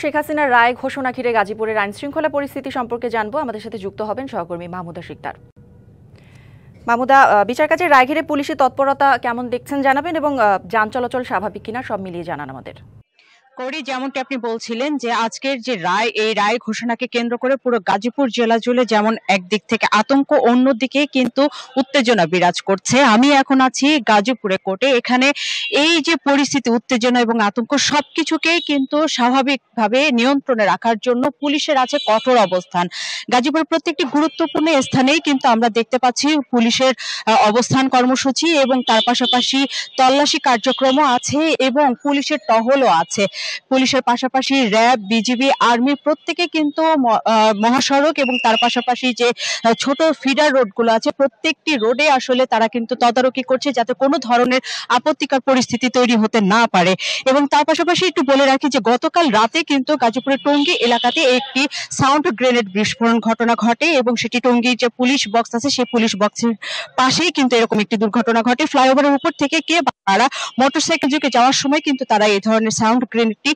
শেখ হাসিনার রায় ঘোষণা ঘিরে গাজীপুরের আইনশৃঙ্খলা পরিস্থিতি সম্পর্কে জানবো। আমাদের সাথে যুক্ত হবেন সহকর্মী মাহমুদা শিকদার। মাহমুদা, বিচার কাজের রায় ঘিরে পুলিশের তৎপরতা কেমন দেখছেন জানাবেন, এবং যান চলাচল স্বাভাবিক কিনা সব মিলিয়ে জানান আমাদের। করি, যেমনটি আপনি বলছিলেন যে আজকের যে রায়, এই রায় ঘোষণাকে কেন্দ্র করে পুরো গাজীপুর জেলা জুড়ে যেমন একদিক থেকে আতঙ্ক, অন্যদিকে কিন্তু উত্তেজনা বিরাজ করছে। আমি এখন আছি গাজীপুরে কোর্টে। এখানে এই যে পরিস্থিতি, উত্তেজনা এবং আতঙ্ক সবকিছুকেই কিন্তু স্বাভাবিকভাবে নিয়ন্ত্রণে রাখার জন্য পুলিশের আছে কঠোর অবস্থান। গাজীপুরের প্রত্যেকটি গুরুত্বপূর্ণ স্থানেই কিন্তু আমরা দেখতে পাচ্ছি পুলিশের অবস্থান কর্মসূচি, এবং তার পাশাপাশি তল্লাশি কার্যক্রমও আছে এবং পুলিশের টহলও আছে। পুলিশের পাশাপাশি র্যাব, বিজিবি, আর্মি প্রত্যেকে কিন্তু মহাসড়ক এবং তার পাশাপাশি যে ছোট ফিডার রোডগুলো আছে প্রত্যেকটি রোডে আসলে তারা কিন্তু তদারকি করছে যাতে কোনো ধরনের আপত্তিকর পরিস্থিতি তৈরি হতে না পারে। এবং তার পাশাপাশি একটু বলে রাখি যে গতকাল রাতে কিন্তু গাজীপুরের টঙ্গী এলাকাতে একটি সাউন্ড গ্রেনেড বিস্ফোরণ ঘটনা ঘটে, এবং সেটি টঙ্গীর যে পুলিশ বক্স আছে সেই পুলিশ বক্সের পাশেই কিন্তু এরকম একটি দুর্ঘটনা ঘটে। ফ্লাইওভারের উপর থেকে কে তারা মোটরসাইকেল যুগে যাওয়ার সময় কিন্তু তারা এই ধরনের সাউন্ড গ্রেনেডটি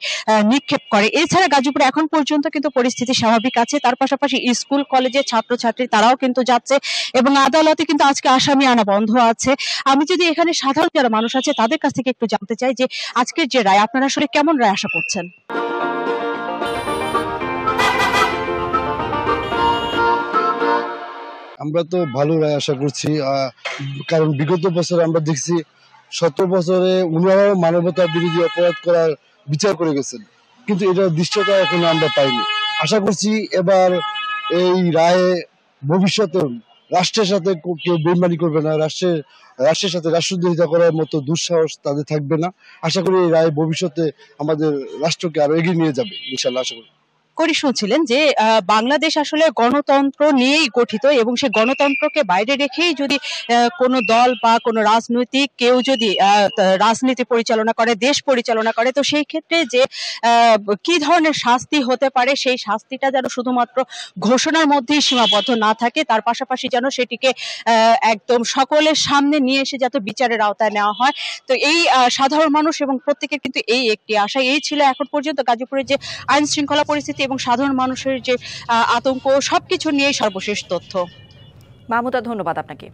নিক্ষেপ করে। এছাড়া গাজীপুরে এখন পর্যন্ত কিন্তু পরিস্থিতি স্বাভাবিক আছে। তার পাশাপাশি স্কুল কলেজের ছাত্রছাত্রী তারাও কিন্তু যাচ্ছে, এবং আদালতে কিন্তু আজকে আসামি আনা বন্ধ আছে। আমি যদি এখানে সাধারণ যারা মানুষ আছে তাদের কাছ থেকে একটু জানতে চাই যে আজকের যে রায়, আপনারা আসলে কেমন রায় আশা করছেন? আমরা তো ভালো রায় আশা করছি, কারণ বিগত বছরে আমরা দেখছি 17 বছরে উনারাও মানবতা বিরোধী অপরাধ করার বিচার করে গেছেন, কিন্তু এটার দৃশ্যটা এখন আমরা পাইনি। আশা করছি এবার এই রায়ে ভবিষ্যতে রাষ্ট্রের সাথে কেউ বেইমানি করবে না, রাষ্ট্রের সাথে রাষ্ট্রদ্রোহিতা করার মতো দুঃসাহস তাদের থাকবে না। আশা করি এই রায় ভবিষ্যতে আমাদের রাষ্ট্রকে আরো এগিয়ে নিয়ে যাবে ইনশাল্লাহ, আশা করি। করি, শুনছিলেন যে বাংলাদেশ আসলে গণতন্ত্র নিয়েই গঠিত, এবং সেই গণতন্ত্রকে বাইরে রেখেই যদি কোনো দল বা কোনো রাজনৈতিক কেউ যদি রাজনীতি পরিচালনা করে, দেশ পরিচালনা করে, তো সেই ক্ষেত্রে যে কি ধরনের শাস্তি হতে পারে সেই শাস্তিটা যেন শুধুমাত্র ঘোষণার মধ্যেই সীমাবদ্ধ না থাকে, তার পাশাপাশি যেন সেটিকে একদম সকলের সামনে নিয়ে এসে যাতে বিচারের আওতায় নেওয়া হয়। তো এই সাধারণ মানুষ এবং প্রত্যেকের কিন্তু এই একটি আশা। এই ছিল এখন পর্যন্ত গাজীপুরের যে আইন শৃঙ্খলা পরিস্থিতি এবং সাধারণ মানুষের যে আতঙ্ক, সবকিছু নিয়ে সর্বশেষ তথ্য। মাহমুদা, ধন্যবাদ আপনাকে।